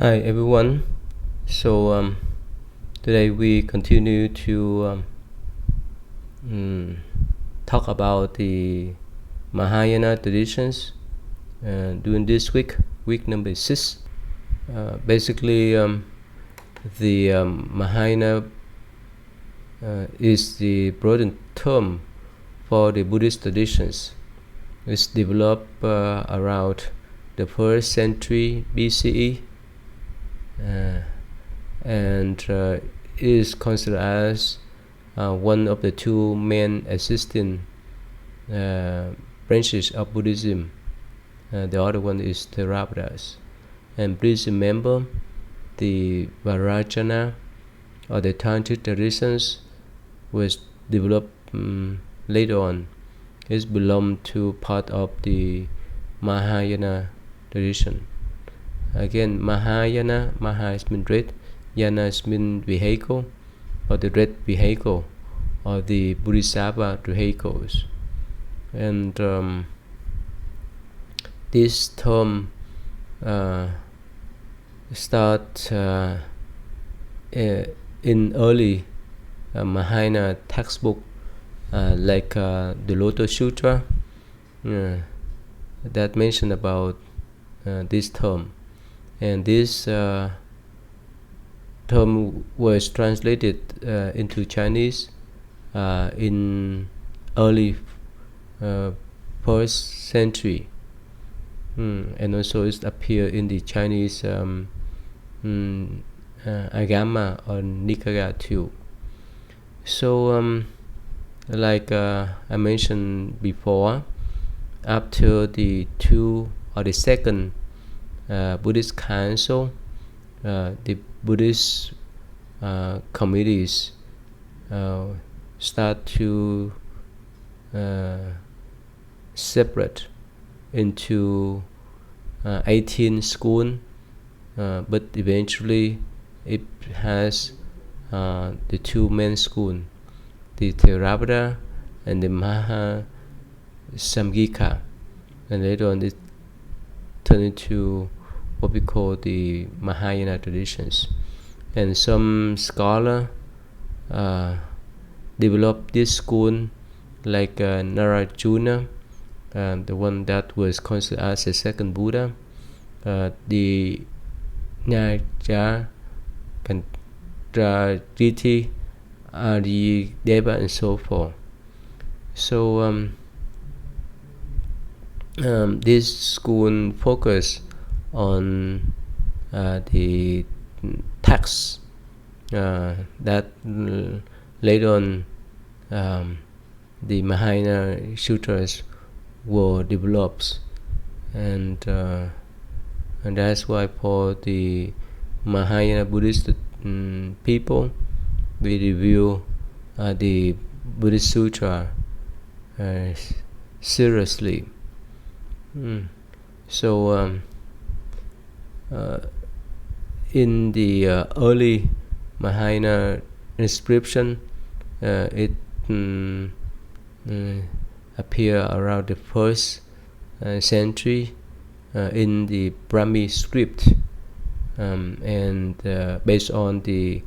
Hi everyone. Today we continue to talk about the Mahayana traditions. During this week number 6. Basically, the Mahayana is the broadened term for the Buddhist traditions. It's developed around the 1st century BCE. And is considered as one of the two main existing branches of Buddhism. The other one is Theravada. And please remember, the Vajrayana or the Tantric traditions was developed later on. It belonged to part of the Mahayana tradition. Again, Mahayana, Maha is mean red, Yana is mean vehicle, or the red vehicle, or the Bodhisattva vehicles. And this term start in early Mahayana textbook, like the Lotus Sutra, that mention about this term. And this term was translated into Chinese in early 1st century, and also it appeared in the Chinese Agama or Nikaya too. So, like I mentioned before, after the second Buddhist Council, the Buddhist committees start to separate into 18 schools, but eventually it has the two main schools, the Theravada and the Mahasamgika, and later on it turned into what we call the Mahayana traditions. And some scholar developed this school, like Narayana, the one that was considered as the second Buddha, the Nyaja, Kandrajiti, Adideva, and so forth. So this school focus on the texts that later on the Mahayana sutras were developed, and that's why for the Mahayana Buddhist people, we review the Buddhist Sutra seriously. So in the early Mahayana inscription, it appeared around the 1st century in the Brahmi script, and based on the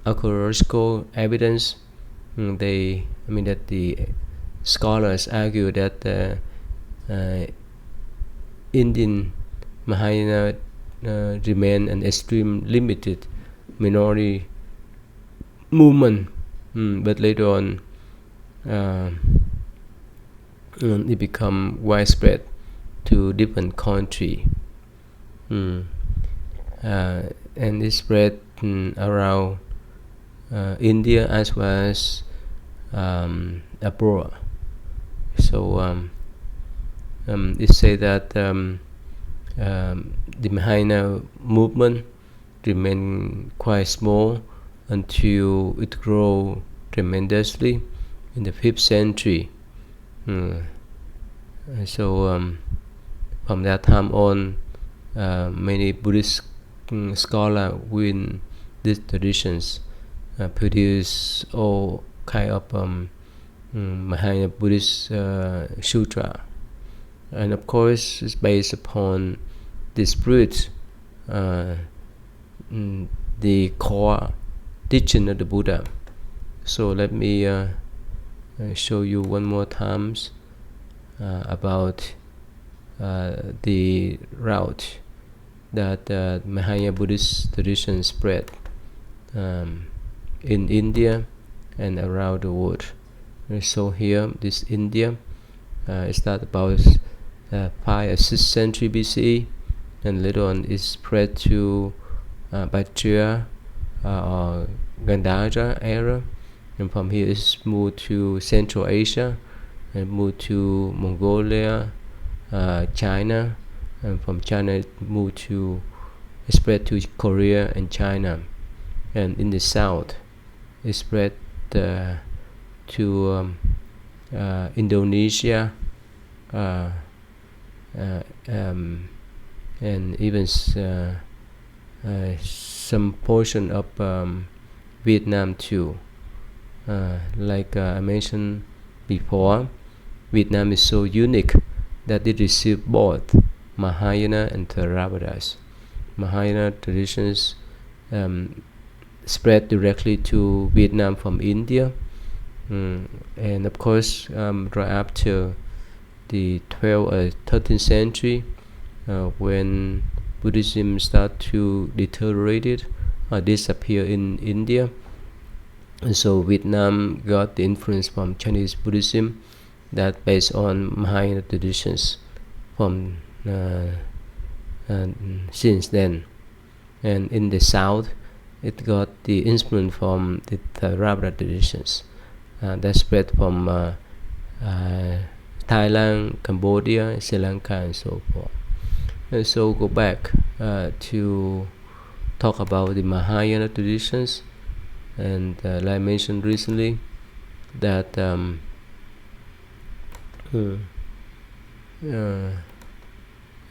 archaeological evidence, that the scholars argue that Indian Mahayana remain an extreme limited minority movement, but later on it become widespread to different country, and it spread around India as well as abroad. So it say that the Mahayana movement remained quite small until it grew tremendously in the 5th century. So from that time on, many Buddhist scholars within these traditions produce all kind of Mahayana Buddhist sutra, and of course it's based upon the spirit the core teaching of the Buddha. So let me show you one more times about the route that Mahayana Buddhist tradition spread in India and around the world. So here, this India is that about 5 or 6th century BCE, and later on it spread to Bactria or Gandhara era, and from here it's moved to Central Asia and moved to Mongolia, China, and from China it spread to Korea and China, and in the south it spread to Indonesia, and even some portion of Vietnam too. Like I mentioned before, Vietnam is so unique that it received both Mahayana and Theravada. Mahayana traditions spread directly to Vietnam from India, and of course right after the 12th or 13th century, when Buddhism started to deteriorate or disappear in India, and so Vietnam got the influence from Chinese Buddhism that based on Mahayana traditions from since then. And in the south it got the influence from the Theravada traditions that spread from Thailand, Cambodia, Sri Lanka, and so forth. And so go back to talk about the Mahayana traditions, and like I mentioned recently that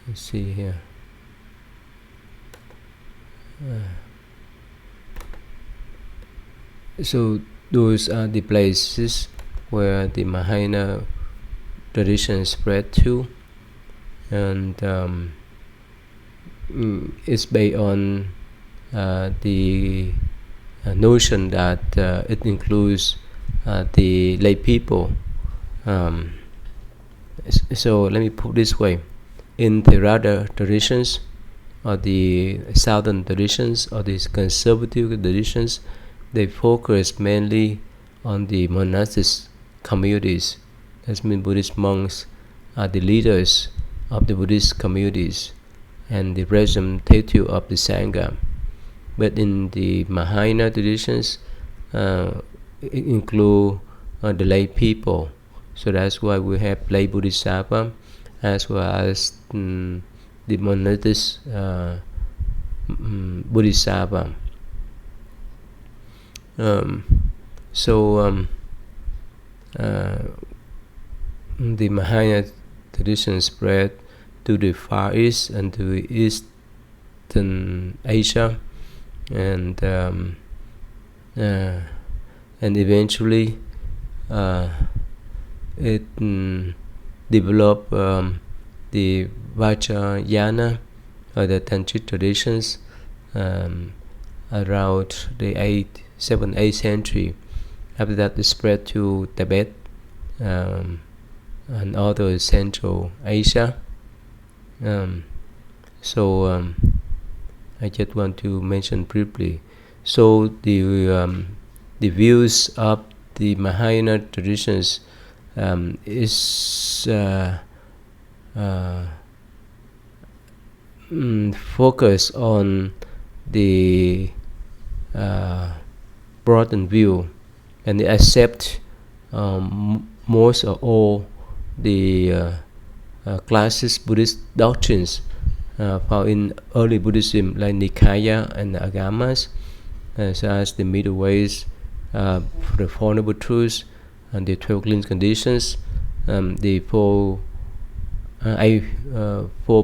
let's see here. So those are the places where the Mahayana tradition spread to, and it's based on the notion that it includes the lay people. So let me put it this way: in Theravada traditions, or the southern traditions, or these conservative traditions, they focus mainly on the monastic communities. That means Buddhist monks are the leaders of the Buddhist communities and the representative of the Sangha. But in the Mahayana traditions, it include the lay people. So that's why we have lay Bodhisattva as well as the monastic Bodhisattva. The Mahayana tradition spread to the Far East and to Eastern Asia, and eventually it developed the Vajrayana or the Tantric traditions around the 7th, 8th century. After that, it spread to Tibet and other Central Asia. I just want to mention briefly. So the views of the Mahayana traditions is focus on the broadened view, and they accept most or all the classic Buddhist doctrines found in early Buddhism, like Nikaya and the Agamas, such as the middle ways, the Four Noble Truths, and the 12 clean conditions, the four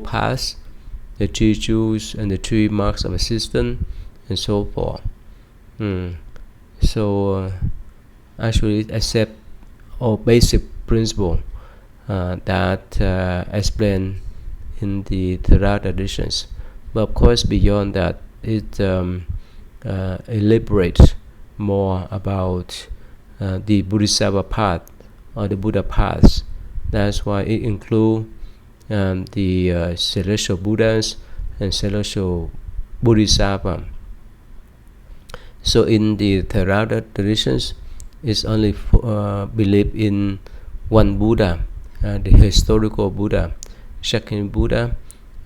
paths, the 3 jewels, and the 3 marks of assistance, and so forth. Actually, it accept all basic principle that explained in the Theravada traditions. But of course, beyond that, it elaborates more about the Bodhisattva path or the Buddha paths. That's why it includes the celestial Buddhas and celestial Bodhisattva. So in the Theravada traditions, it's only believe in one Buddha, the historical Buddha, second Buddha,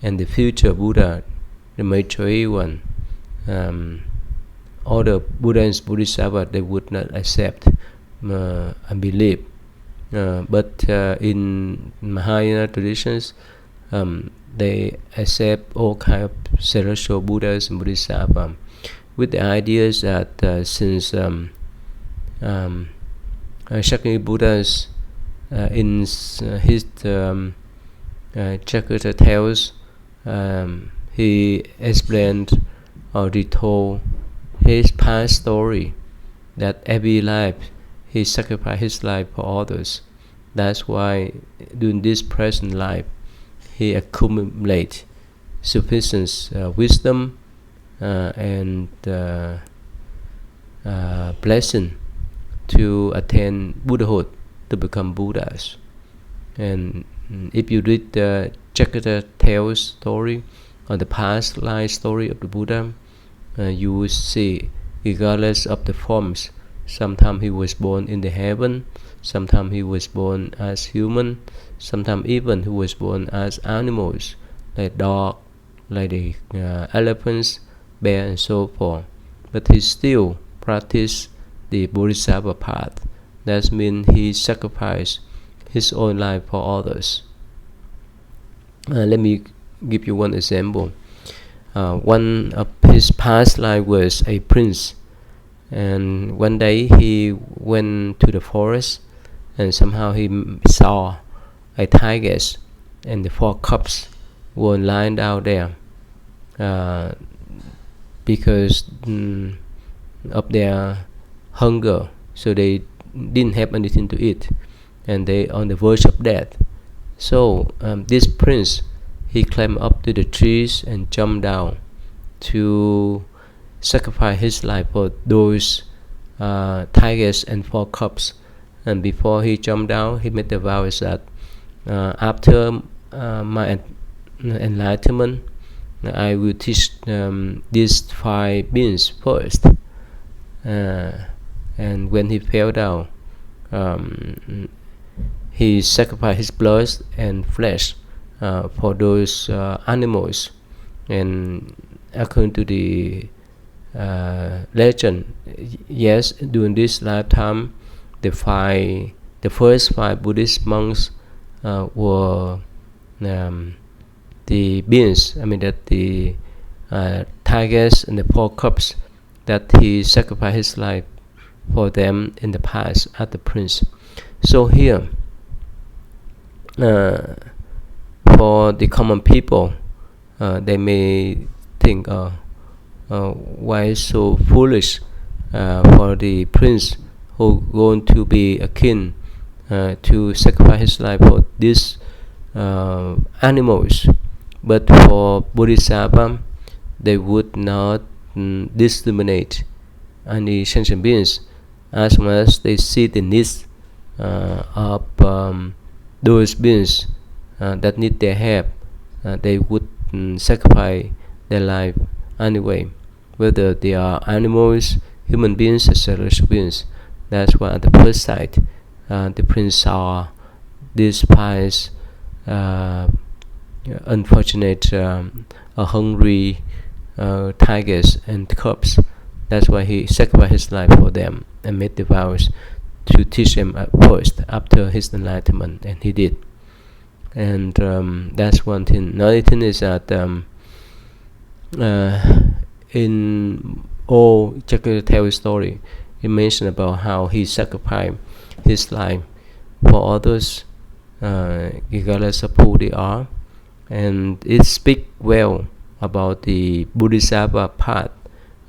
and the future Buddha, the Maitreya one. All the Buddhas and Bodhisattva, they would not accept and believe. But in Mahayana traditions, they accept all kind of celestial Buddhas and Bodhisattva, with the ideas that since Shakya Buddhas in his Chakrita tales, he explained or retold his past story, that every life he sacrificed his life for others. That's why during this present life he accumulates sufficient wisdom and blessing to attain Buddhahood, to become Buddhas. And if you read the Chakrita tales story or the past life story of the Buddha, you will see, regardless of the forms, sometimes he was born in the heaven, sometimes he was born as human, sometimes even he was born as animals like dog, like the elephants, bear, and so forth. But he still practiced the Bodhisattva path. That means he sacrificed his own life for others. Let me give you one example. One of his past life was a prince, and one day he went to the forest, and somehow he saw a tiger and the 4 cubs were lying down there because of their hunger, so they didn't have anything to eat, and they on the verge of death. So this prince, he climbed up to the trees and jumped down to sacrifice his life for those tigers and 4 cubs. And before he jumped down, he made the vows that after my enlightenment, I will teach these 5 beings first. And when he fell down, he sacrificed his blood and flesh for those animals. And according to the legend, yes, during this lifetime, the first 5 Buddhist monks were the beings. I mean that the tigers and the 4 cubs that he sacrificed his life for them in the past as the prince. So here, for the common people, they may think, why so foolish for the prince who going to be a king to sacrifice his life for these animals. But for Bodhisattva, they would not discriminate any sentient beings, as long as they see the needs of those beings that need their help. They would sacrifice their life anyway, whether they are animals, human beings, or celestial beings. That's why at the first sight, the prince saw these 5 unfortunate, hungry tigers and cubs. That's why he sacrificed his life for them and made the vows to teach them first after his enlightenment, and he did. And that's one thing. Another thing is that in all Chakrita tale story, it mentioned about how he sacrificed his life for others, regardless of who they are, and it speaks well about the Bodhisattva path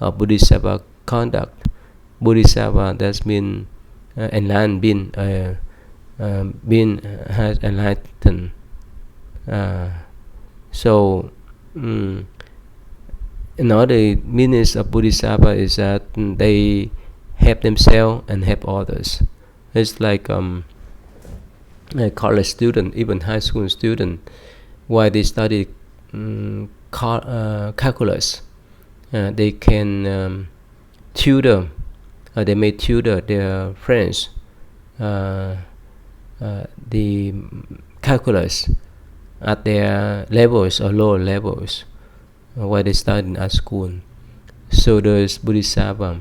or Bodhisattva conduct. Bodhisattva, that means enlightened being, being has enlightened. So another meanings of Bodhisattva is that they help themselves and help others. It's like a college student, even high school student, while they study calculus, they can tutor. They may tutor their friends the calculus at their levels or lower levels while they study at school. So those Bodhisattva,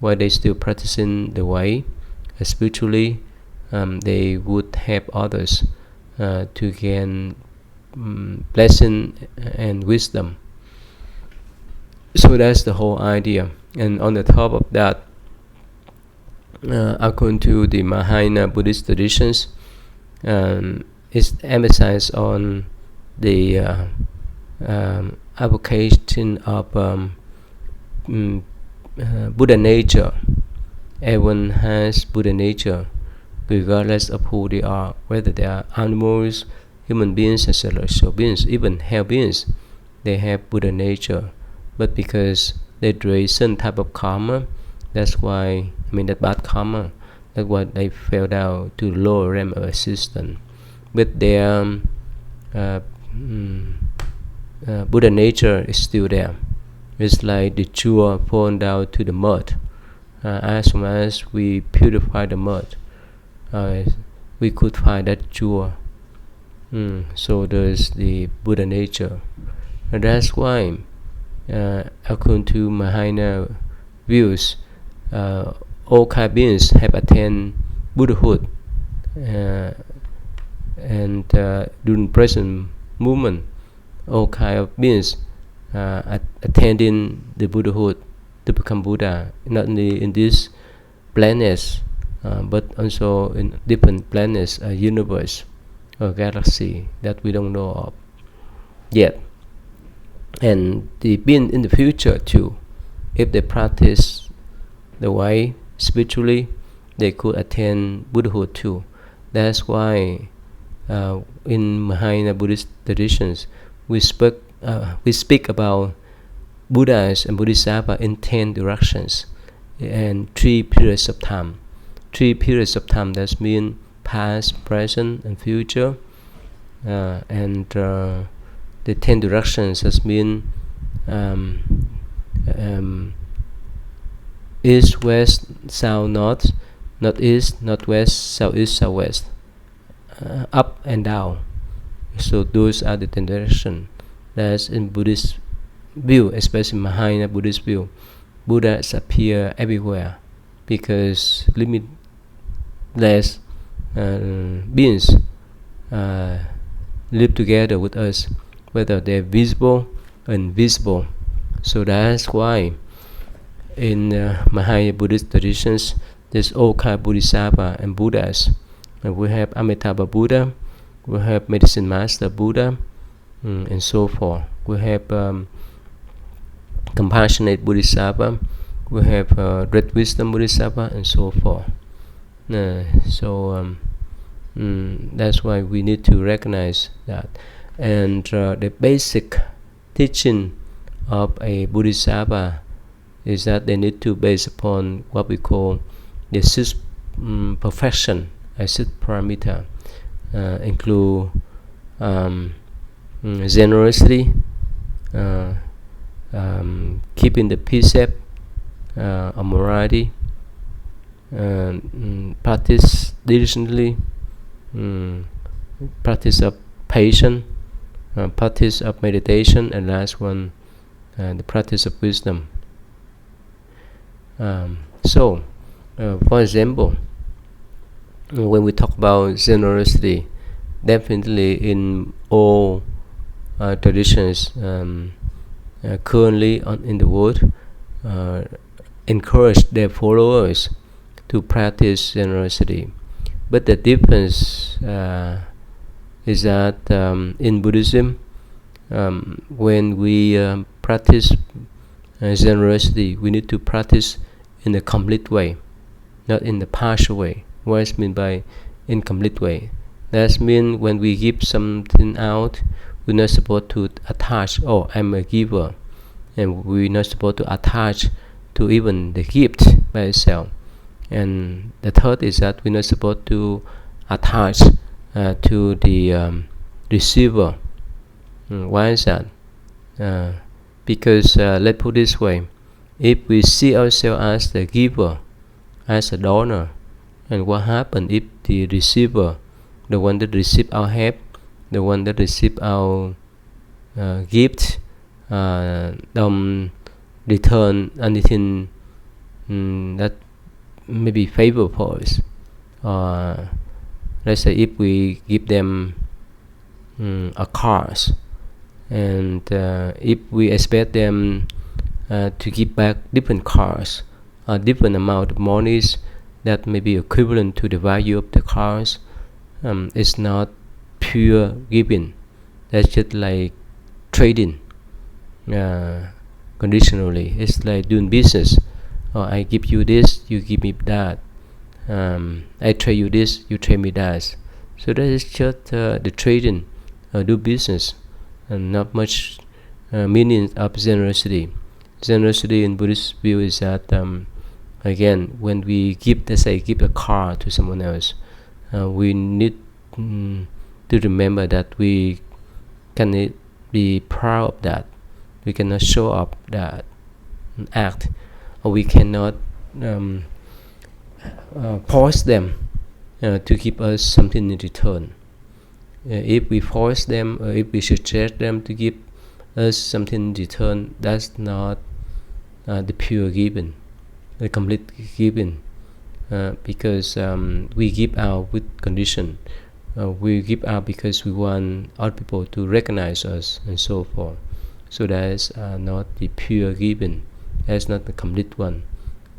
while they still practicing the way spiritually, they would help others to gain blessing and wisdom. So that's the whole idea. And on the top of that, according to the Mahayana Buddhist traditions, it's emphasized on the application of Buddha nature. Everyone has Buddha nature, regardless of who they are, whether they are animals, human beings, and celestial beings, even hell beings. They have Buddha nature, but because they do certain type of karma, that's why, that bad karma, that's why they fell down to lower realm of existence. But their Buddha nature is still there. It's like the jewel falling down to the mud. As soon as we purify the mud, we could find that jewel. So there's the Buddha nature. And that's why, according to Mahayana views, all kind of beings have attained Buddhahood, and during present moment, all kind of beings attending the Buddhahood to become Buddha, not only in this planets, but also in different planets, universe or galaxy that we don't know of yet. And the being in the future too, if they practice the way spiritually, they could attain Buddhahood too. That's why in Mahayana Buddhist traditions we speak about Buddhas and Bodhisattvas in 10 directions and 3 periods of time. 3 periods of time, that means past, present, and future. And the 10 directions, that means east, west, south, north, northeast, northwest, southeast, southwest, up and down. So those are the 10 directions. That's in Buddhist view, especially Mahayana Buddhist view. Buddhas appear everywhere because limitless beings live together with us, whether they're visible or invisible. So that's why in Mahayana Buddhist traditions, there's all kind of Bodhisattva and Buddhas. And we have Amitabha Buddha, we have Medicine Master Buddha, and so forth. We have Compassionate Bodhisattva, we have Great Wisdom Bodhisattva, and so forth. That's why we need to recognize that. And the basic teaching of a Bodhisattva is that they need to base upon what we call the 6 perfection, 6 paramita, include generosity, keeping the precept of morality, practice diligently, practice of patience, practice of meditation, and last one, the practice of wisdom. For example, when we talk about generosity, definitely in all traditions currently in the world, encourage their followers to practice generosity. But the difference is that in Buddhism, when we practice generosity, we need to practice in a complete way, not in the partial way. What is meant by incomplete way? That means when we give something out, we're not supposed to attach, oh, I'm a giver, and we're not supposed to attach to even the gift by itself. And the third is that we're not supposed to attach to the receiver. Why is that? Because let's put it this way: if we see ourselves as the giver, as a donor, and what happens if the receiver, the one that receive our help, the one that receive our gift, don't return anything that may be favorable for us? Let's say if we give them a cars, and if we expect them to give back different cars, a different amount of monies that may be equivalent to the value of the cars, it's not pure giving. That's just like trading conditionally. It's like doing business. I give you this, you give me that. I trade you this, you trade me that. So that is just the trading, do business, and not much meaning of generosity. Generosity in Buddhist view is that again, when we give, let's say, give a car to someone else, we need to remember that we cannot be proud of that. We cannot show up that act, or we cannot force them to give us something in return. If we force them, or if we suggest them to give us something in return, that's not the pure giving, the complete giving, because we give out with condition. We give out because we want other people to recognize us and so forth. So that's not the pure giving. That's not the complete one.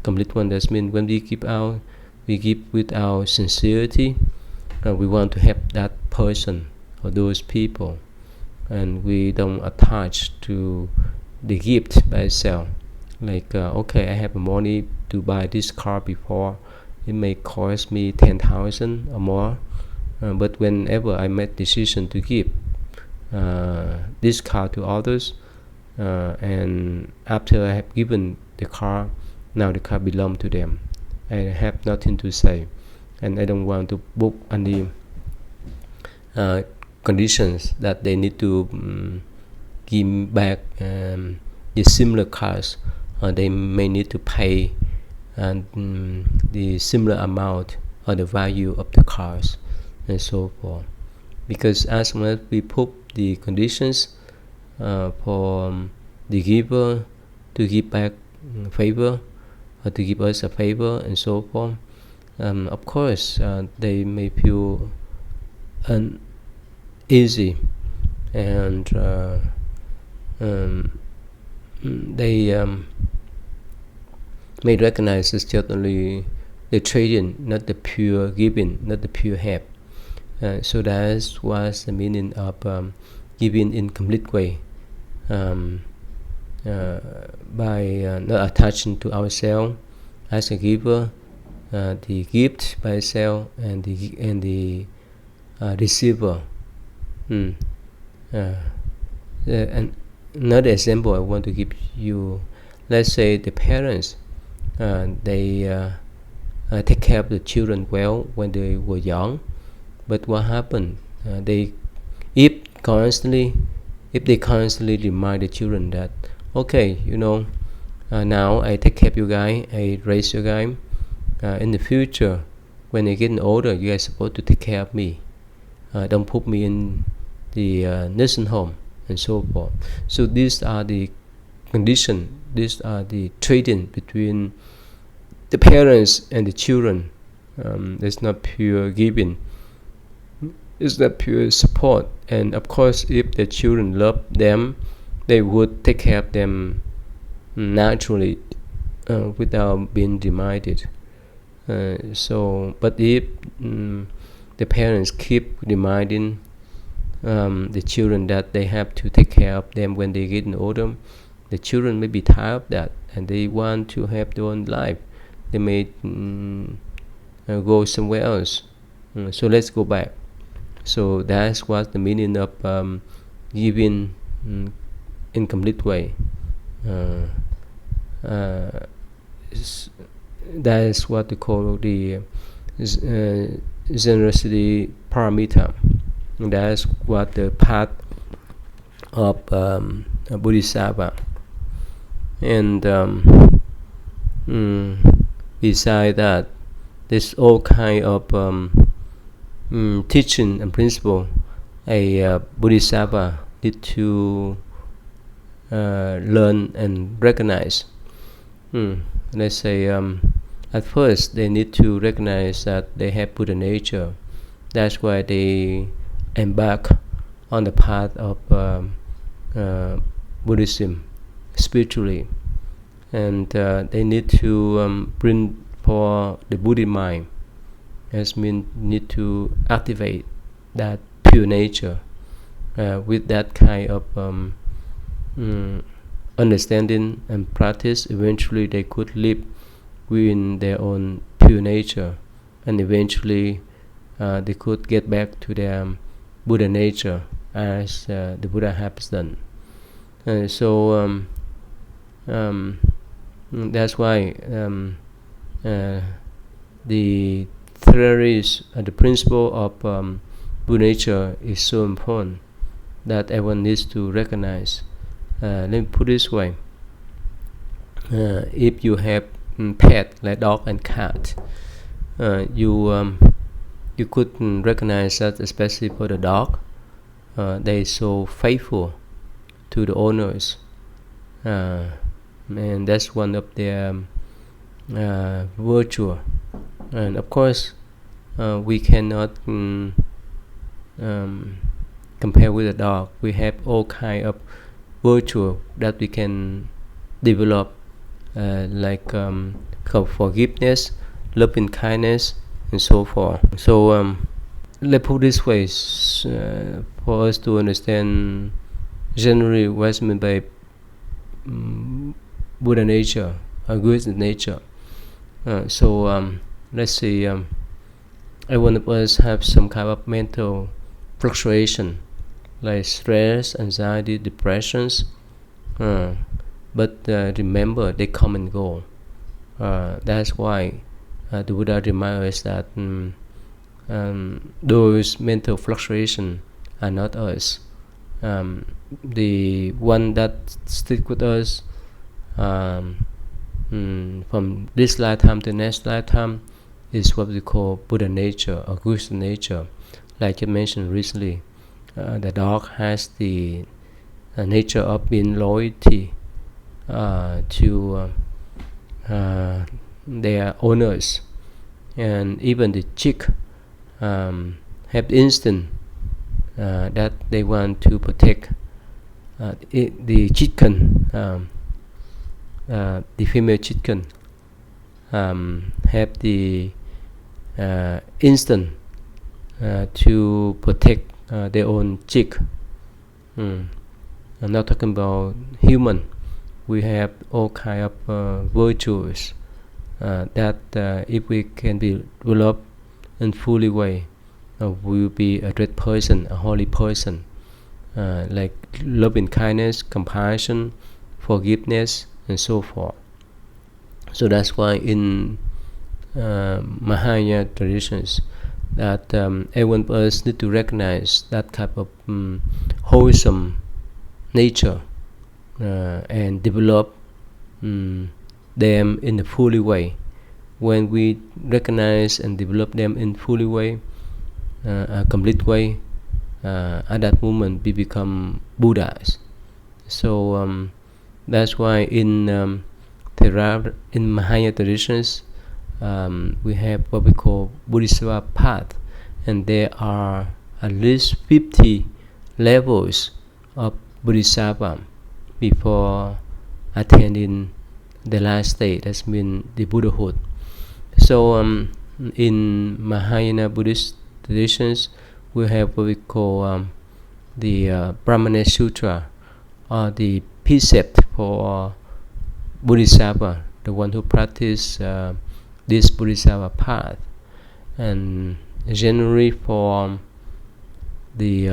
Complete one, that means when we give out, we give with our sincerity. We want to help that person or those people, and we don't attach to the gift by itself. Like okay, I have money to buy this car before. It may cost me 10,000 or more, but whenever I make decision to give this car to others, and after I have given the car, now the car belongs to them. I have nothing to say, and I don't want to book any conditions that they need to give back the similar cars. They may need to pay the similar amount or the value of the cars and so forth. Because as much we put the conditions for the giver to give back favor, or to give us a favor and so forth, of course they may feel uneasy, and they may recognize it's just only the trading, not the pure giving, not the pure help. So that was the meaning of giving in complete way, by not attaching to ourselves as a giver, the gift by itself, and the receiver. And another example I want to give you: let's say the parents, they take care of the children well when they were young, but what happened? If they constantly remind the children that, okay, now I take care of you guys, I raise you guys. In the future, when I get older, you guys are supposed to take care of me. Don't put me in the nursing home and so forth. So these are the conditions. These are the trading between the parents and the children. It's not pure giving. It's not pure support. And of course, if the children love them, they would take care of them naturally, without being reminded. But if the parents keep reminding the children that they have to take care of them when they get older, the children may be tired of that, and they want to have their own life. They may go somewhere else. So let's go back. So that's what the meaning of giving in complete way. Uh, uh, that is what they call the generosity paramita. That is what the path of Bodhisattva. And beside that, there's all kind of teaching and principle a Bodhisattva need to learn and recognize. Let's say at first they need to recognize that they have Buddha nature. That's why they embark on the path of Buddhism spiritually, and they need to bring for the Buddha mind. As mean need to activate that pure nature with that kind of understanding and practice. Eventually they could live within their own pure nature, and eventually they could get back to their Buddha nature as the Buddha has done. So that's why the theories and the principle of Buddha nature is so important that everyone needs to recognize. Let me put it this way: if you have pet like dog and cat, you could recognize that, especially for the dog, they are so faithful to the owners, and that's one of their virtue. And of course, we cannot compare with a dog. We have all kind of virtue that we can develop, like forgiveness, loving kindness, and so forth. So let's put this way, for us to understand generally what's meant by Buddha nature, or good nature. So let's say every one of us have some kind of mental fluctuation, like stress, anxiety, depressions. But remember, they come and go. That's why the Buddha reminds us that those mental fluctuations are not us. The one that stick with us from this lifetime to next lifetime is what we call Buddha nature or good nature. Like you mentioned recently, the dog has the nature of being loyalty to their owners, and even the chick have the instinct that they want to protect the chicken. The female chicken have the instinct to protect their own chick. I'm not talking about human. We have all kind of virtues that if we can be developed in fully way, we will be a great person, a holy person, like loving kindness, compassion, forgiveness, and so forth. So that's why in Mahayana traditions, that everyone of us need to recognize that type of wholesome nature and develop them in a fully way. When we recognize and develop them in fully way, a complete way, at that moment we become Buddhas. So that's why in Mahayana traditions, we have what we call Bodhisattva path, and there are at least 50 levels of Bodhisattva before attaining the last state, that's mean the Buddhahood. So in Mahayana Buddhist traditions, we have what we call the Brahmana Sutra, or the precept for Bodhisattva, the one who practice this Bodhisattva path. And generally for the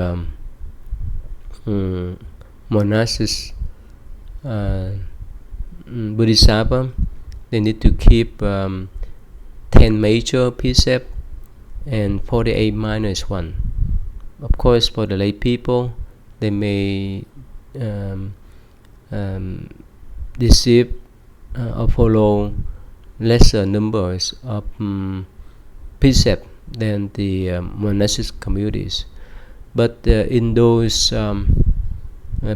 monastics, Bodhisattva, they need to keep 10 major precepts and 48 minor one. Of course, for the lay people, they may receive or follow lesser numbers of precepts than the monastic communities. But in those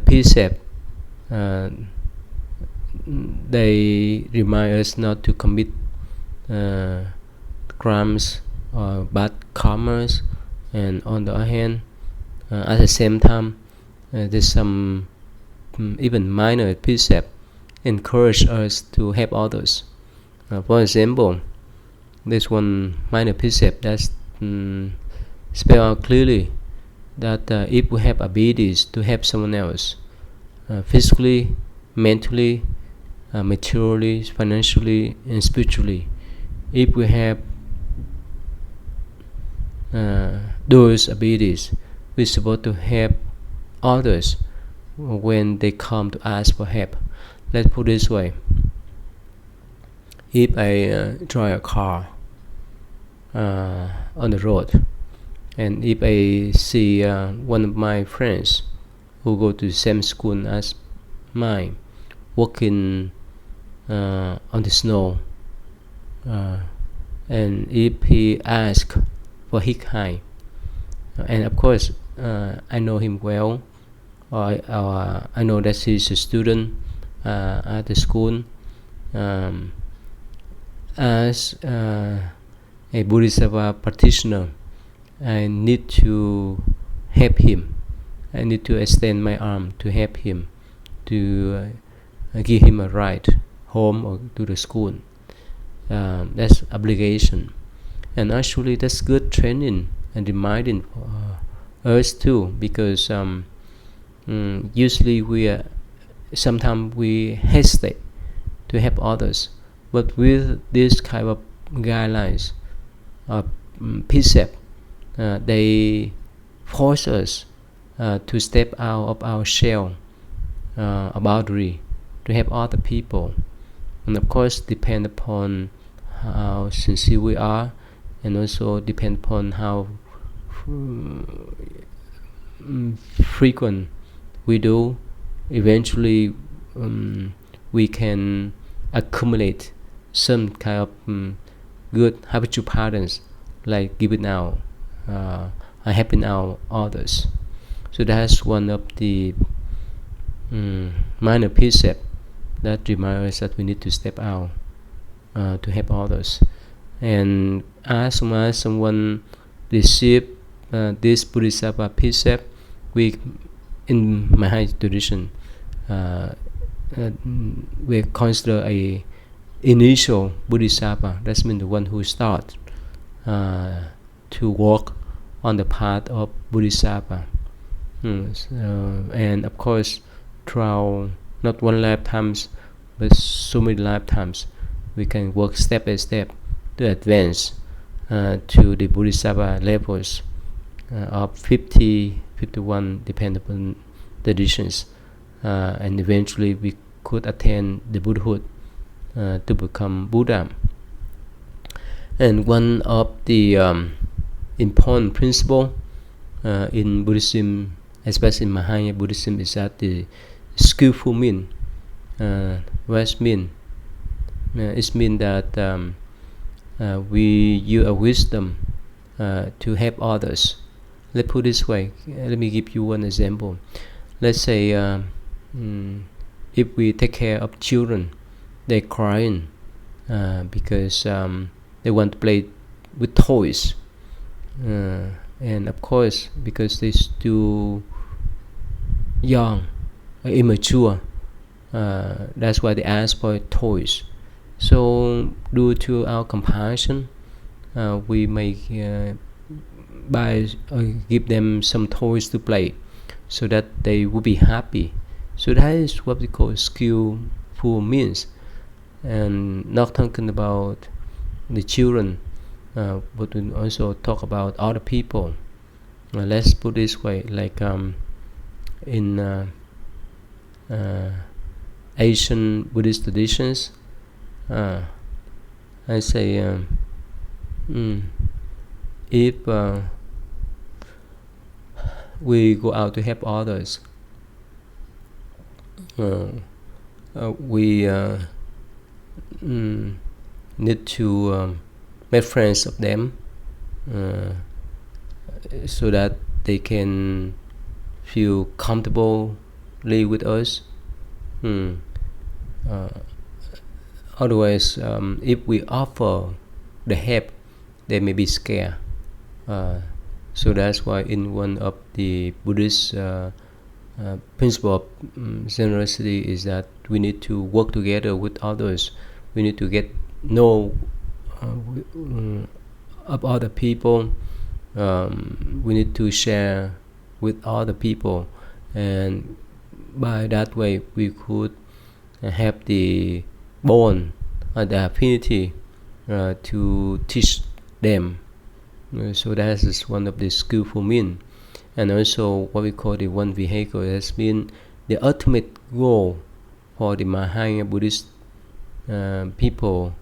precepts, they remind us not to commit crimes or bad karmas, and on the other hand, at the same time, there's some even minor precept encourage us to help others. For example, there's one minor precept that's spelled out clearly that if we have abilities to help someone else, physically, mentally, materially, financially, and spiritually, if we have those abilities, we're supposed to help others when they come to ask for help. Let's put it this way. If I drive a car on the road, and if I see one of my friends who go to the same school as mine walking on the snow, and if he asks for hitchhike, and of course I know him well, or I know that he's a student at the school, as a Bodhisattva practitioner, I need to help him. I need to extend my arm to help him, to give him a ride home or to the school. That's obligation, and actually that's good training and reminding for us too, because usually sometimes we hesitate to help others, but with this kind of guidelines or precept, they force us to step out of our shell, a boundary, to help other people. And of course depend upon how sincere we are, and also depend upon how frequent we do. Eventually we can accumulate some kind of good habitual patterns, like giving out, helping out others. So that's one of the minor precepts that remind us that we need to step out to help others. And as soon as someone receive this Bodhisattva precept, we in Mahayana tradition we consider a initial Bodhisattva. That means the one who starts to walk on the path of Bodhisattva. And of course, throughout not one lifetimes, but so many lifetimes, we can work step by step to advance to the Bodhisattva levels of 50, 51, depending upon traditions, and eventually we could attain the Buddhahood to become Buddha. And one of the important principle in Buddhism, especially in Mahayana Buddhism, is that the skillful means. What mean? It means that we use our wisdom to help others. Let's put it this way. Let me give you one example. Let's say if we take care of children, they're crying because they want to play with toys, and of course because they're still young, immature, that's why they ask for toys. So due to our compassion, we may buy or give them some toys to play, so that they will be happy. So that is what we call skillful means. And not talking about the children, but we also talk about other people. Let's put it this way, like in Asian Buddhist traditions, I say if we go out to help others, we need to make friends of them, so that they can feel comfortably with us. Otherwise, if we offer the help, they may be scared. So that's why in one of the Buddhist principle of generosity is that we need to work together with others. We need to get know of other people. We need to share with other people, and by that way we could have the bond, the affinity to teach them. So that is one of the skillful means. And also what we call the one vehicle has been the ultimate goal for the Mahayana Buddhist people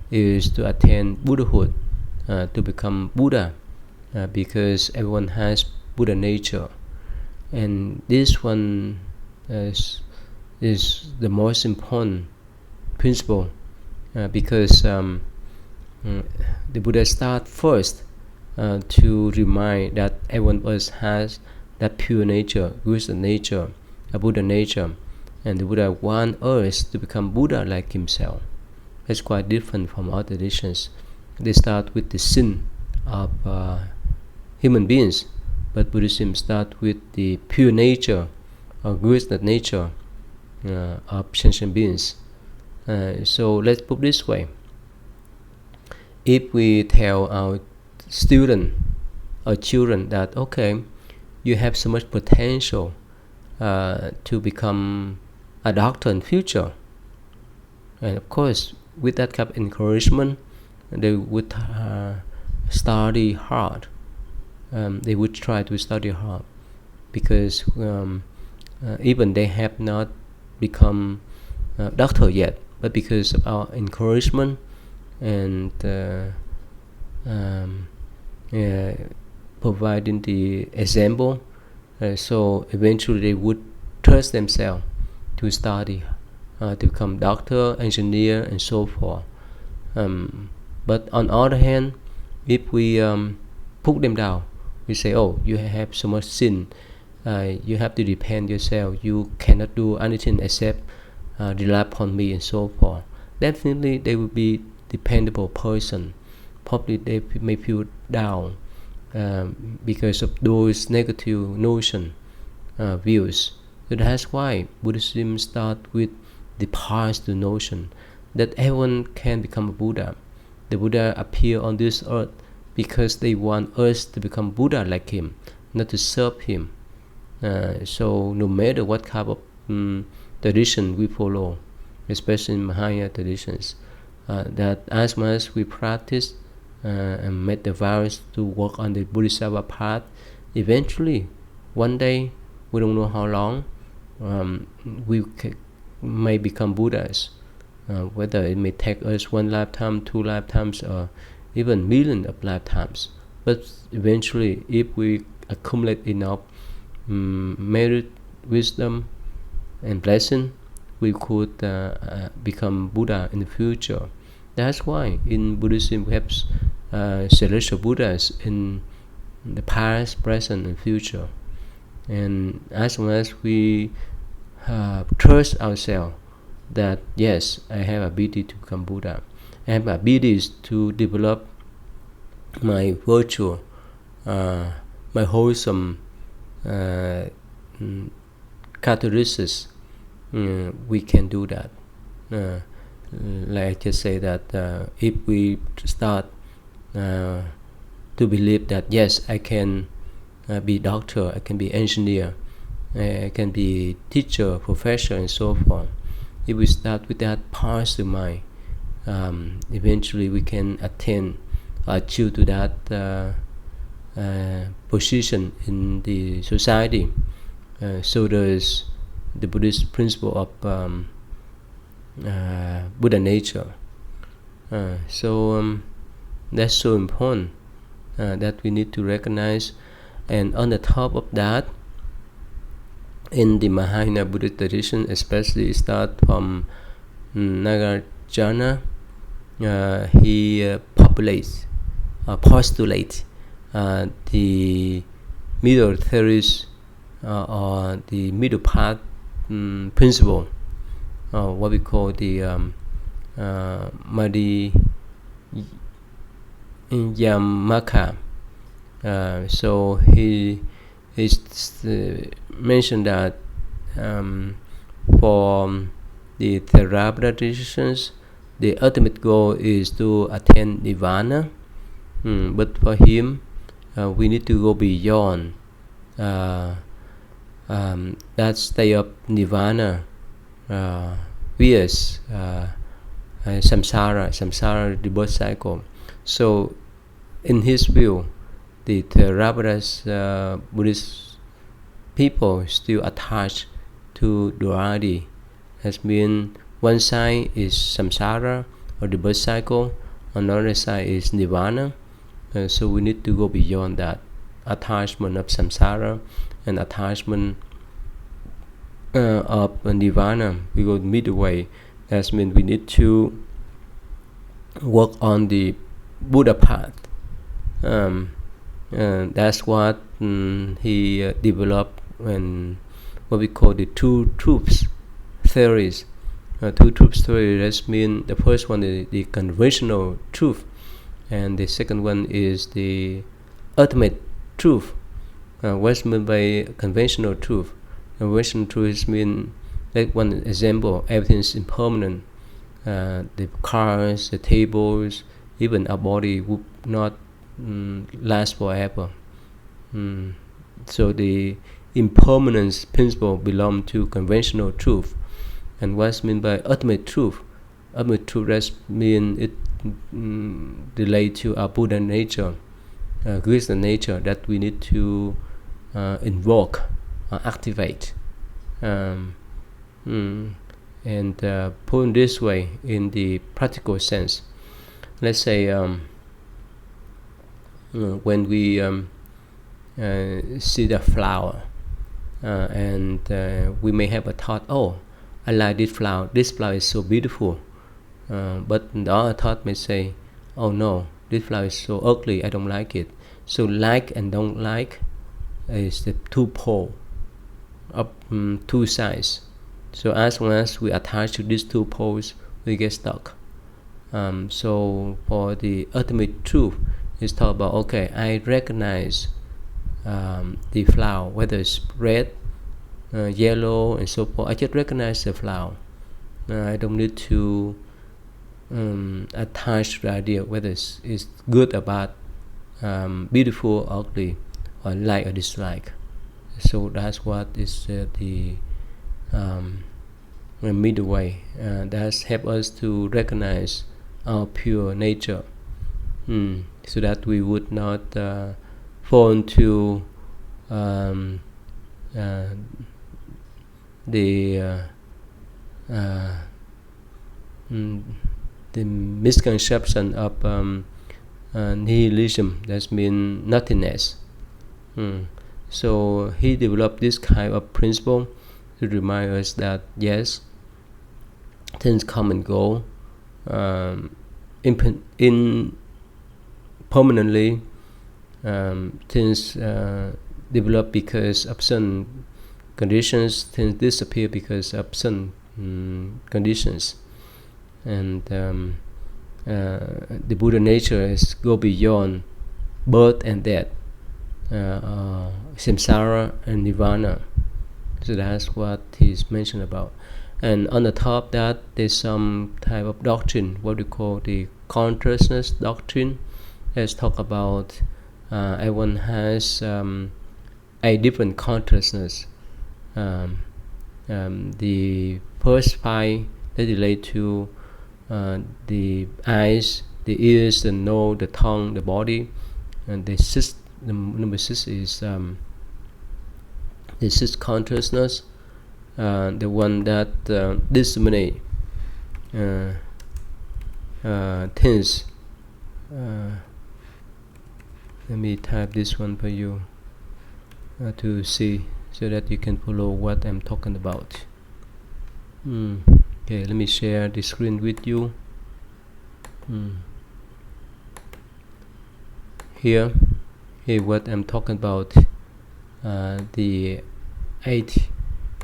is to attain Buddhahood, to become Buddha, because everyone has Buddha nature, and this one is the most important principle, because the Buddha start first to remind that everyone of us has that pure nature, wisdom nature, a Buddha nature, and the Buddha wants us to become Buddha like himself. That's quite different from other traditions. They start with the sin of human beings, but Buddhism starts with the pure nature or wisdom nature of sentient beings. So let's put this way: if we tell our student or children that okay, you have so much potential to become a doctor in future, and of course with that kind of encouragement they would study hard. They would try to study hard, because even they have not become doctor yet, but because of our encouragement and providing the example, so eventually they would trust themselves to study, to become doctor, engineer, and so forth. But on the other hand, if we put them down, we say, oh, you have so much sin, you have to depend yourself, you cannot do anything except rely upon me, and so forth, definitely they will be dependable person. Probably they may feel down because of those negative notion, views. So that's why Buddhism starts with the positive notion that everyone can become a Buddha. The Buddha appear on this earth because they want us to become Buddha like him, not to serve him. So no matter what kind of tradition we follow, especially in Mahayana traditions, that as much as we practice and make the vows to work on the Bodhisattva path, eventually, one day, we don't know how long, we may become Buddhas. Whether it may take us 1 lifetime, 2 lifetimes, or even millions of lifetimes. But eventually, if we accumulate enough merit, wisdom, and blessing, we could become Buddha in the future. That's why in Buddhism we have celestial Buddhas in the past, present, and future. And as long as we trust ourselves that yes, I have ability to become Buddha, I have abilities to develop my virtue, my wholesome characteristics, we can do that. Like I just say that if we start to believe that yes, I can be doctor, I can be engineer, I can be teacher, professor, and so forth. If we start with that positive mind, eventually we can attain, achieve to that position in the society. So there's the Buddhist principle of Buddha nature. So that's so important that we need to recognize. And on the top of that, in the Mahayana Buddhist tradition, especially start from Nagarjuna, he postulates the middle theories or the middle path principle, what we call the Madhyamaka. So he mentioned that for the Theravada traditions, the ultimate goal is to attain nirvana, but for him, we need to go beyond that state of nirvana, vs samsara, the birth cycle. So, in his view, the Theravada Buddhist people still attached to duality. Has been one side is samsara or the birth cycle, another side is nirvana. So we need to go beyond that attachment of samsara and attachment of nirvana. We go midway. That means we need to work on the Buddha path. That's what he developed when what we call the two truths theories. Two truths theory, that means the first one is the conventional truth, and the second one is the ultimate truth. What's meant by conventional truth? Conventional truth means, like one example, everything is impermanent. The cars, the tables, even our body would not last forever. So the impermanence principle belongs to conventional truth. And what's meant by ultimate truth? Ultimate truth, that means it relates to our Buddha nature, Krishna nature, that we need to invoke, activate, and put it this way in the practical sense. Let's say when we see the flower, and we may have a thought, oh, I like this flower is so beautiful, but the other thought may say, oh no, this flower is so ugly, I don't like it. So like and don't like is the two pole of two sides. So as long as we attach to these two poles, we get stuck. So for the ultimate truth, it's talk about, okay, I recognize the flower, whether it's red, yellow, and so forth. I just recognize the flower. I don't need to attach the idea whether it's good or bad, beautiful or ugly, or like or dislike. So that's what is the middle way. That helps us to recognize our pure nature, so that we would not fall into the misconception of nihilism. That means nothingness. So he developed this kind of principle to remind us that yes, things come and go impermanently. Things develop because of certain conditions, things disappear because of certain conditions. And the Buddha nature is go beyond birth and death, samsara and nirvana. So that's what he's mentioned about. And on the top of that, there's some type of doctrine, what we call the consciousness doctrine. Let's talk about everyone has a different consciousness. The first five, they relate to the eyes, the ears, the nose, the tongue, the body. And the number six is the sixth consciousness, the one that disseminate things. Let me type this one for you to see, so that you can follow what I'm talking about. Okay, let me share the screen with you. Here what I'm talking about, the 8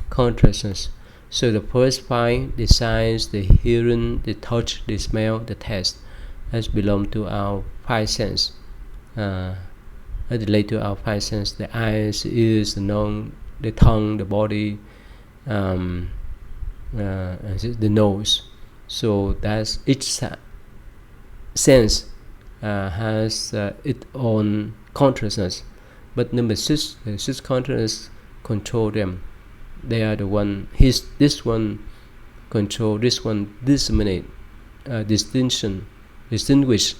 consciousness. So the first 5, the sight, the hearing, the touch, the smell, the taste, has belong to our 5 senses. Relate to our 5 senses: the eyes, the ears, the nose, the tongue, the body, the nose. So that's each sense has its own consciousness, but number 6, the 6 consciousness control them. They are the one. This one control, this one disseminate, distinguish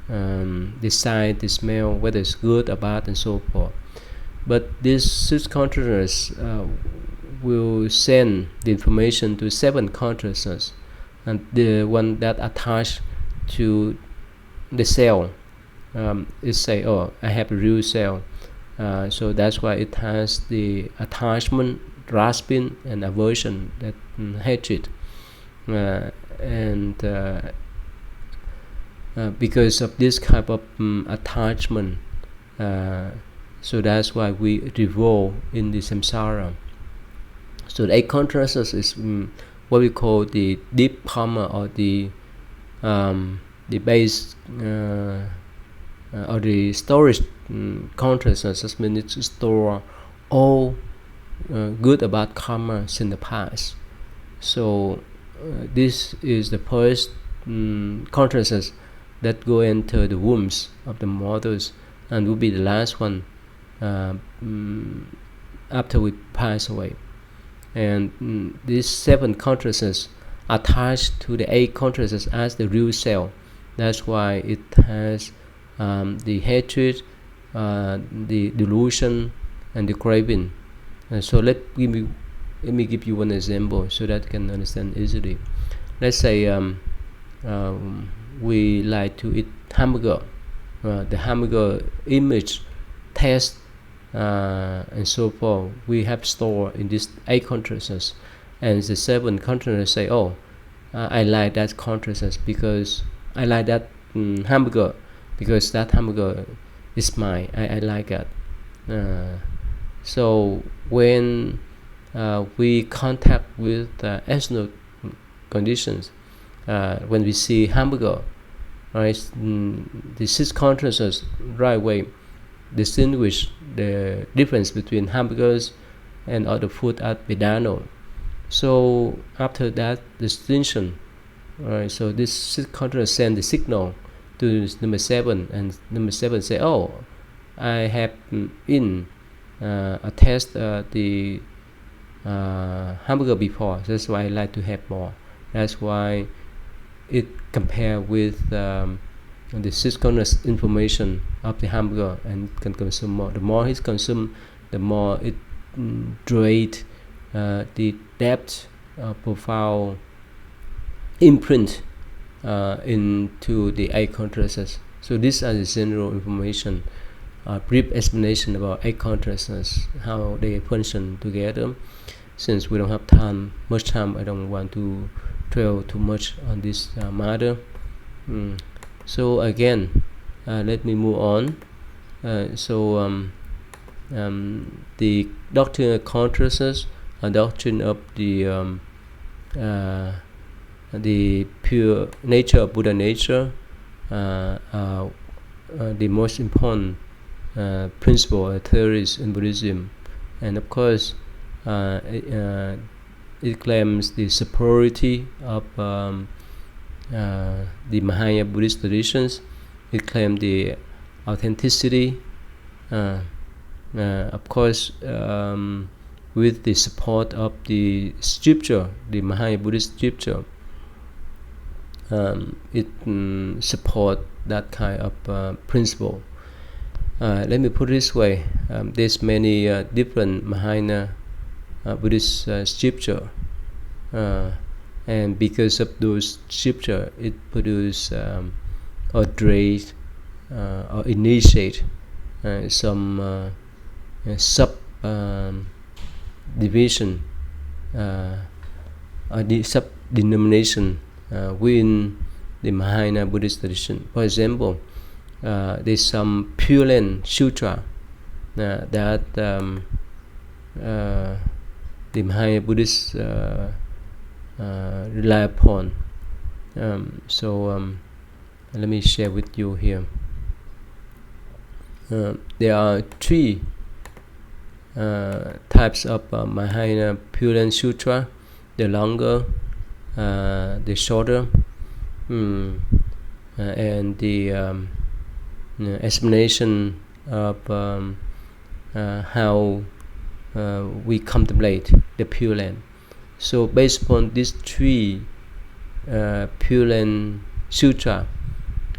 the sight, the smell, whether it's good or bad, and so forth. But this 6 consciousness will send the information to 7 consciousness, and the one that attached to the cell, it say, oh, I have a real cell. So that's why it has the attachment, grasping, and aversion, that hatred, and because of this type of attachment, so that's why we revolve in the samsara. So the 8 consciousness is what we call the deep karma, or the base, or the storage consciousness. That means it to store all good about karmas in the past. So this is the first consciousness that go into the wombs of the mothers, and will be the last one after we pass away. And these 7 consciousness attached to the 8 consciousness as the real self. That's why it has the hatred, the delusion, and the craving. So let me give you one example so that you can understand easily. Let's say we like to eat hamburger. The hamburger image, taste, and so forth, we have stored in this 8 consciousness, and the 7 consciousness say, oh, I like that consciousness because I like that hamburger, because that hamburger is mine. I like it. So when we contact with external conditions, when we see hamburger, right, the 6 consciousness right away distinguish the difference between hamburgers and other food at Vedano. So after that distinction, right, so this 6 consciousness send the signal to number 7, and number 7 say, oh, I have taste the hamburger before, that's why I like to have more. That's why it compare with the 6 consciousness information of the hamburger, and can consume more. The more it consumed, the more it drained the depth, profound imprint into the 8 consciousness. So these are the general information, brief explanation about 8 consciousness, how they function together. Since we don't have much time, I don't want to dwell too much on this matter. So again, let me move on. The doctrine of consciousness, a doctrine of the pure nature of Buddha nature, are the most important principle or theories in Buddhism. And of course, it claims the superiority of the Mahayana Buddhist traditions. It claims the authenticity, of course, with the support of the scripture, the Mahayana Buddhist scripture. It support that kind of principle. Let me put it this way: there's many different Mahayana Buddhist scripture, and because of those scripture, it produce or create or initiate some sub division or the sub denomination within the Mahayana Buddhist tradition. For example, there's some Pureland Sutra that the Mahayana Buddhists rely upon. Let me share with you here. There are three types of Mahayana Pureland Sutra: the longer, the shorter, and the explanation of how we contemplate the Pure Land. So based upon these three Pure Land Sutra,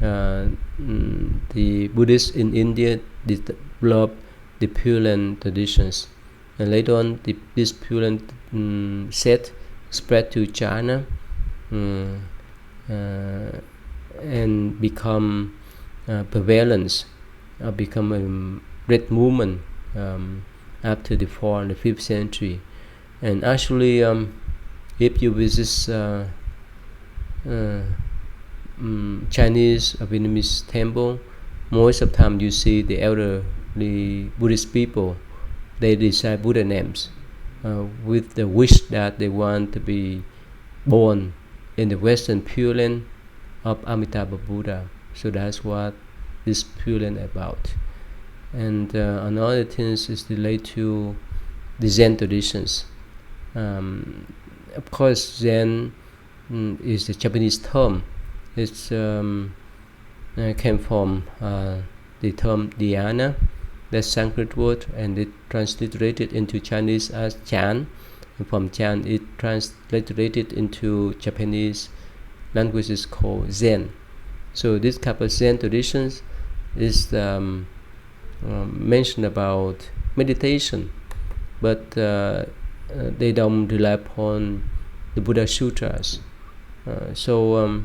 the Buddhists in India developed the Pure Land traditions, and later on this Pure Land set spread to China and become prevalence, become a great movement after the 4th and the 5th century. And actually, if you visit Chinese or Vietnamese temple, most of the time you see the elderly Buddhist people, they recite Buddha names with the wish that they want to be born in the Western Pure Land of Amitabha Buddha. So that's what this Pure Land about. And another thing is related to the Zen traditions. Of course, Zen is a Japanese term. It came from the term dhyana, that's Sanskrit word, and it transliterated into Chinese as Chan. And from Chan, it transliterated into Japanese language is called Zen. So this type of Zen traditions is mentioned about meditation, but they don't rely upon the Buddha Sutras. The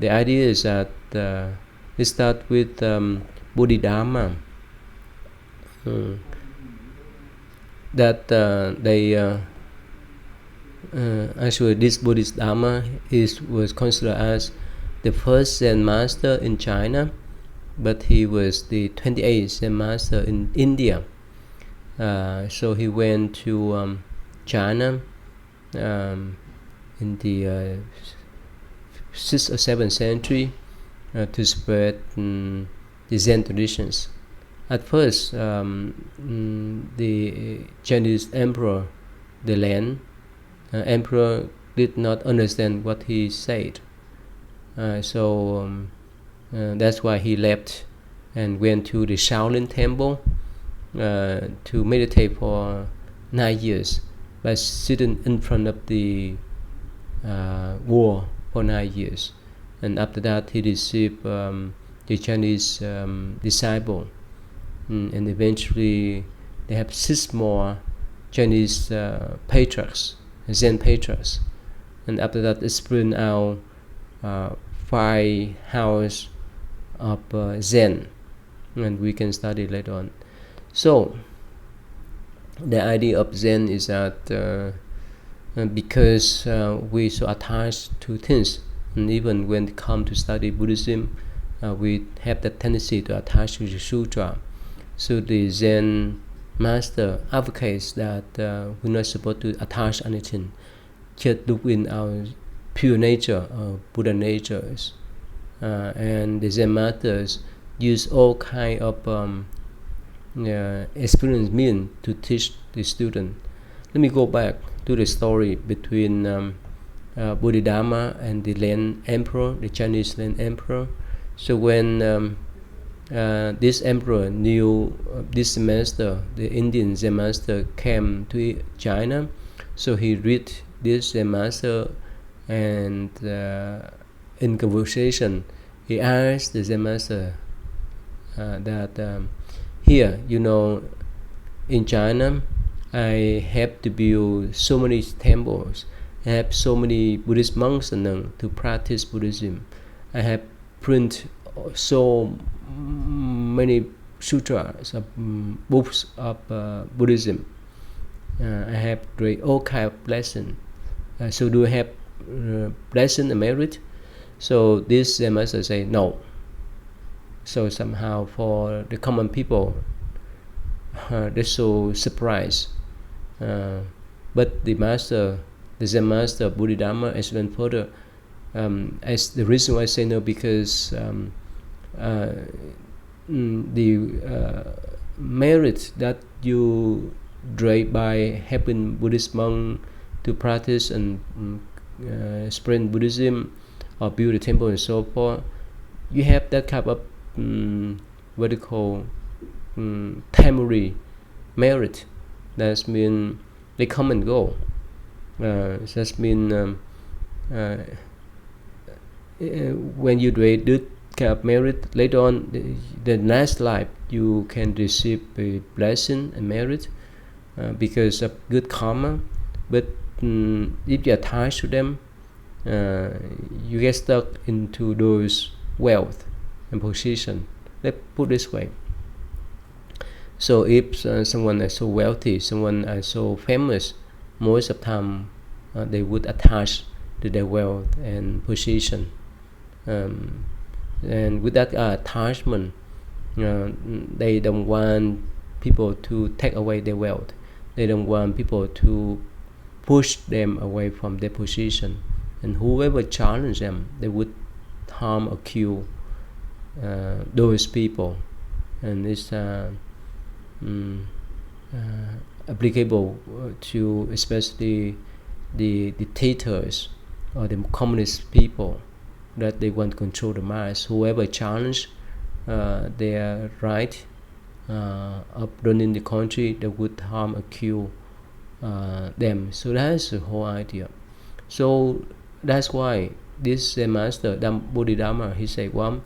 idea is that they start with Bodhidharma, that they actually this Bodhidharma was considered as the first Zen master in China, but he was the 28th Zen master in India. So he went to China in the 6th or 7th century to spread the Zen traditions. At first, the Chinese emperor, the Lan emperor, did not understand what he said. That's why he left and went to the Shaolin temple to meditate for 9 years by sitting in front of the wall for 9 years. And after that, he received the Chinese disciple. And eventually, they have 6 more Chinese patriarchs, Zen patriarchs. And after that, it split out 5 houses of Zen, and we can study later on. So the idea of Zen is that because we so attached to things, and even when we come to study Buddhism, we have the tendency to attach to the sutra. So the Zen master advocates that we're not supposed to attach anything, just look in our pure nature, Buddha natures, and the Zen masters use all kind of experience means to teach the student. Let me go back to the story between Bodhidharma and the Lan emperor, the Chinese Lan emperor. So when this emperor knew this master, the Indian Zen master, came to China, so he read this Zen master, and in conversation he asked the Zen master that here, in China, I have to build so many temples, have so many Buddhist monks and nuns to practice Buddhism. I have print so many sutras, books of Buddhism. I have read all kind of lesson. So do I have blessing and merit? So this Zen master say no. So somehow for the common people, they're so surprised. But the Zen master Bodhidharma explained further. As the reason why I say no, because the merit that you draw by helping Buddhist monk to practice and spread Buddhism or build a temple and so forth, you have that kind of what they call temporary merit. That means they come and go. That means when you do that kind of merit, later on, the next life, you can receive a blessing and merit because of good karma. But if you attach to them, you get stuck into those wealth and position. Let's put this way. So if someone is so wealthy, someone is so famous, most of the time they would attach to their wealth and position. And with that attachment, they don't want people to take away their wealth. They don't want people to push them away from their position. And whoever challenge them, they would harm or kill those people. And it's applicable to especially the dictators or the communist people, that they want to control the mass. Whoever challenge their right of running the country, they would harm or kill them. So that's the whole idea. So that's why this master Bodhidharma, he said, well,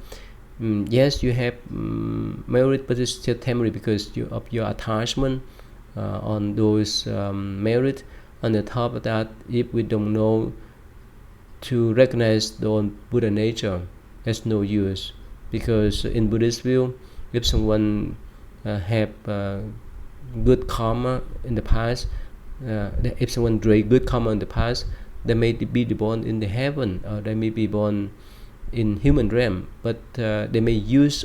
yes, you have merit, but it's still temporary because of your attachment on those merit. On the top of that, if we don't know to recognize the own Buddha nature, there's no use. Because in Buddhist view, if someone have good karma in the past, if someone did good karma in the past, they may be born in the heaven, or they may be born in human realm, but they may use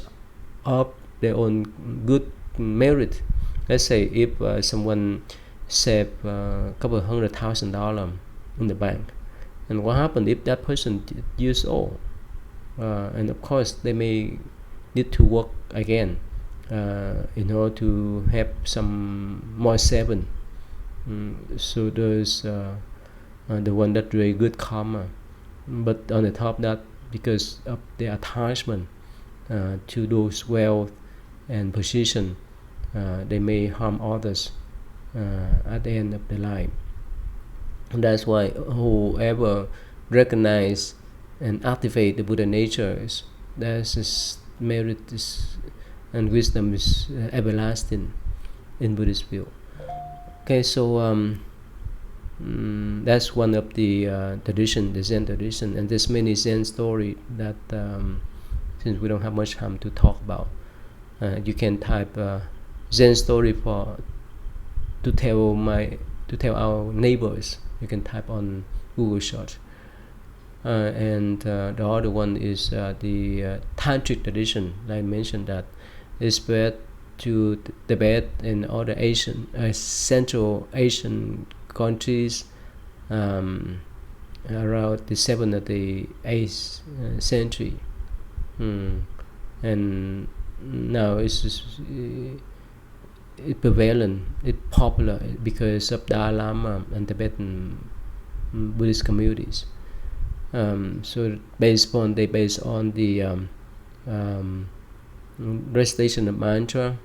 up their own good merit. Let's say if someone saved a couple of $100,000 in the bank, and what happened if that person use all? And of course, they may need to work again in order to have some more saving. So there's the one that really good karma, but on the top of that, because of their attachment to those wealth and position, they may harm others at the end of their life. And that's why whoever recognize and activate the Buddha nature, that's his merit and wisdom is everlasting in Buddhist view. Okay, so that's one of the tradition, the Zen tradition, and there's many Zen story that since we don't have much time to talk about, you can type Zen story to tell our neighbors. You can type on Google search. And the other one is the Tantric tradition. I mentioned that is spread to Tibet and other Asian, Central Asian countries around the 7th or the 8th century. And now it's prevalent, it's popular because of Dalai Lama and Tibetan Buddhist communities. So based on the recitation of mantra,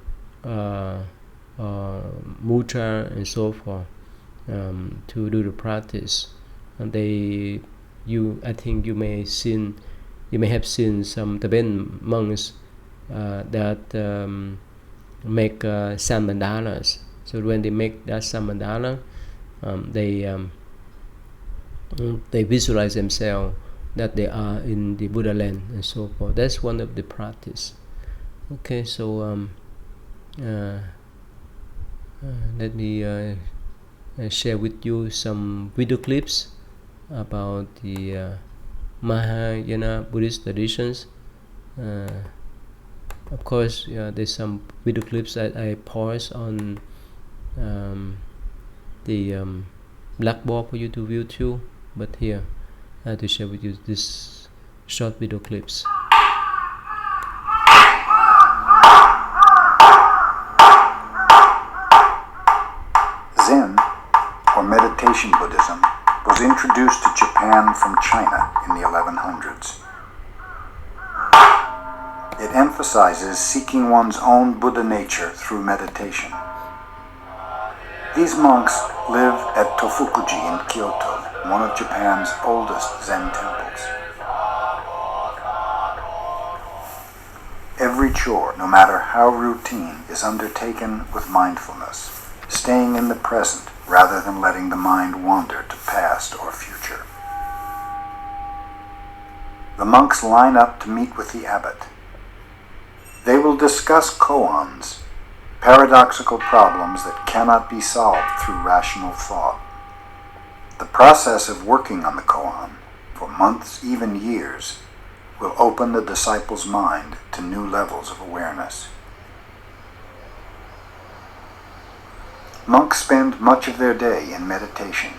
mudra, and so forth, to do the practice. And I think you may have seen some Tibetan monks that make sun mandalas. So when they make that sun mandala, they visualize themselves that they are in the Buddha land and so forth. That's one of the practice. Okay, so let me share with you some video clips about the Mahayana Buddhist traditions. Of course, there's some video clips that I pause on the blackboard for you to view too, but here I have to share with you this short video clips. Zen, or meditation Buddhism, was introduced to Japan from China in the 1100s. It emphasizes seeking one's own Buddha nature through meditation. These monks live at Tofukuji in Kyoto, one of Japan's oldest Zen temples. Every chore, no matter how routine, is undertaken with mindfulness, staying in the present rather than letting the mind wander to past or future. The monks line up to meet with the abbot. They will discuss koans, paradoxical problems that cannot be solved through rational thought. The process of working on the koan, for months, even years, will open the disciple's mind to new levels of awareness. Monks spend much of their day in meditation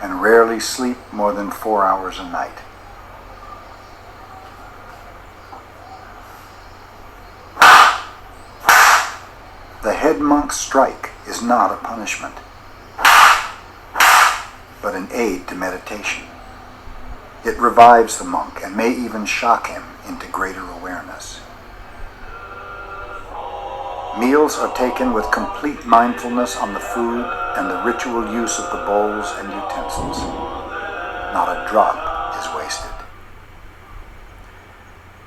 and rarely sleep more than 4 hours a night. The head monk's strike is not a punishment, but an aid to meditation. It revives the monk and may even shock him into greater awareness. Meals are taken with complete mindfulness on the food and the ritual use of the bowls and utensils. Not a drop is wasted.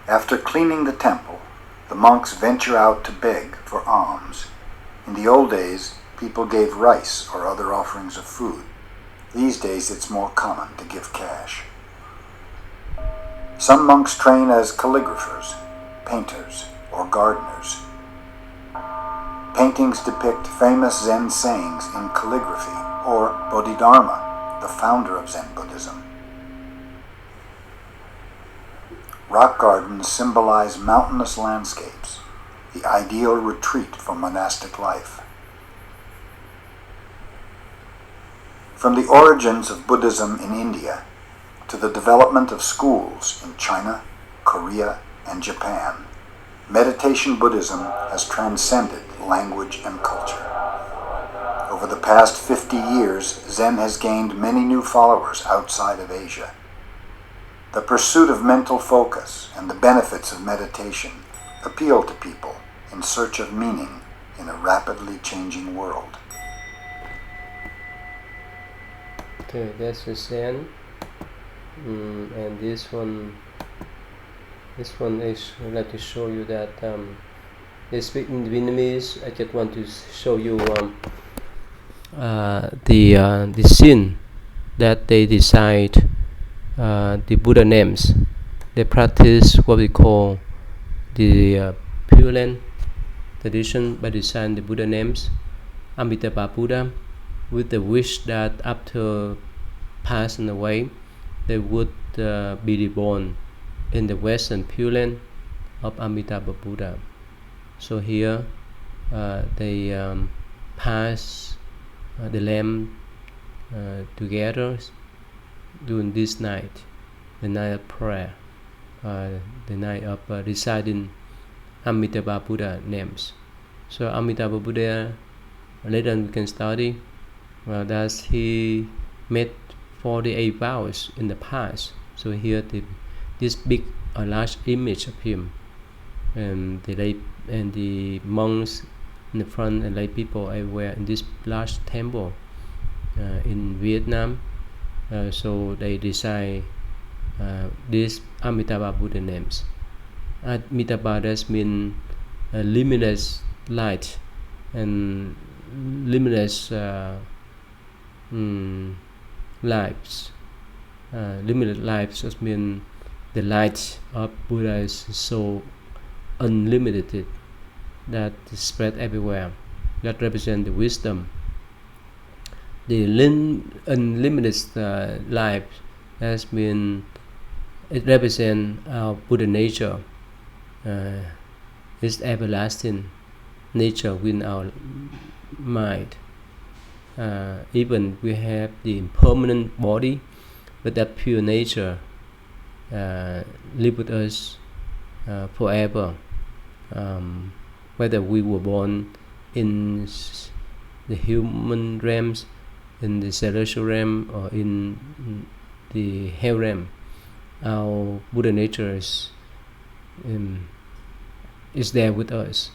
After cleaning the temple, the monks venture out to beg for alms. In the old days, people gave rice or other offerings of food. These days, it's more common to give cash. Some monks train as calligraphers, painters, or gardeners. Paintings depict famous Zen sayings in calligraphy, or Bodhidharma, the founder of Zen Buddhism. Rock gardens symbolize mountainous landscapes, the ideal retreat for monastic life. From the origins of Buddhism in India to the development of schools in China, Korea, and Japan, meditation Buddhism has transcended language and culture. Over the past 50 years, Zen has gained many new followers outside of Asia. The pursuit of mental focus and the benefits of meditation appeal to people in search of meaning in a rapidly changing world. Okay, that's the Zen. And this one is, I'd like to show you that they speak in Vietnamese. I just want to show you the scene that they decide the Buddha names. They practice what we call the Pureland tradition by designing the Buddha names, Amitabha Buddha, with the wish that after passing away, they would be reborn in the Western Pureland of Amitabha Buddha. So here they pass the lamp together during this night, the night of prayer, the night of reciting Amitabha Buddha names. So Amitabha Buddha, later on we can study that he made 48 vows in the past. So here this big large image of him, and the monks in the front and lay people everywhere in this large temple in Vietnam. So they decide these Amitabha Buddha names. Amitabha does mean limitless light and limitless lives. limited life just means the light of Buddha is so unlimited that is spread everywhere. That represents the wisdom. The unlimited life, that means it represents our Buddha nature. It's everlasting nature within our mind. Even we have the impermanent body, but that pure nature live with us forever. Whether we were born in the human realms, in the celestial realm, or in the hell realm, our Buddha nature is there with us.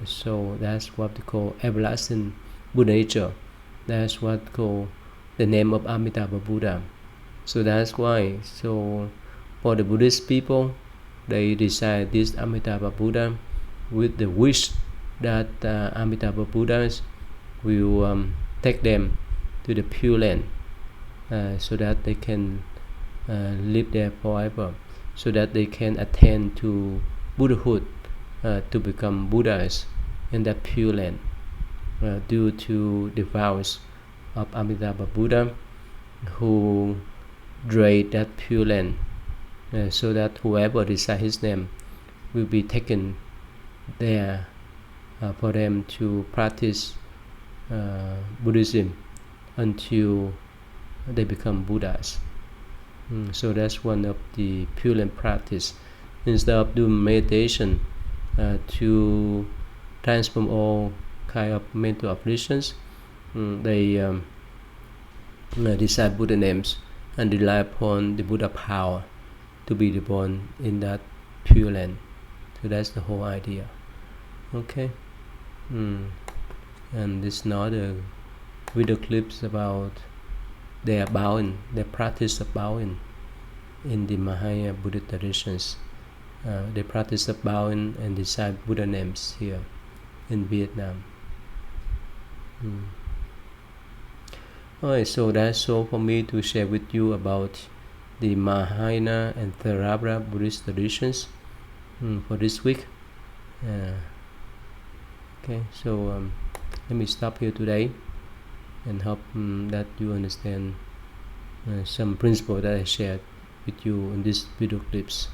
So that's what we call everlasting Buddha nature. That's what we call the name of Amitabha Buddha. So that's why, so for the Buddhist people, they decide this Amitabha Buddha with the wish that Amitabha Buddhas will take them to the Pureland, so that they can live there forever, so that they can attain to Buddhahood, to become Buddhas in that Pureland, due to the vows of Amitabha Buddha, who dread that Pureland, so that whoever recites his name will be taken there for them to practice Buddhism until they become Buddhas. So that's one of the Pureland practice. Instead of doing meditation to transform all kind of mental afflictions, they recite Buddha names and rely upon the Buddha power to be reborn in that Pureland. So that's the whole idea. Okay. And this now the video clips about their bowing, their practice of bowing in the Mahayana Buddhist traditions. They practice of bowing and recite Buddha names here in Vietnam. Alright, so that's all for me to share with you about the Mahayana and Theravada Buddhist traditions for this week. Okay, so let me stop here today and hope that you understand some principles that I shared with you in these video clips.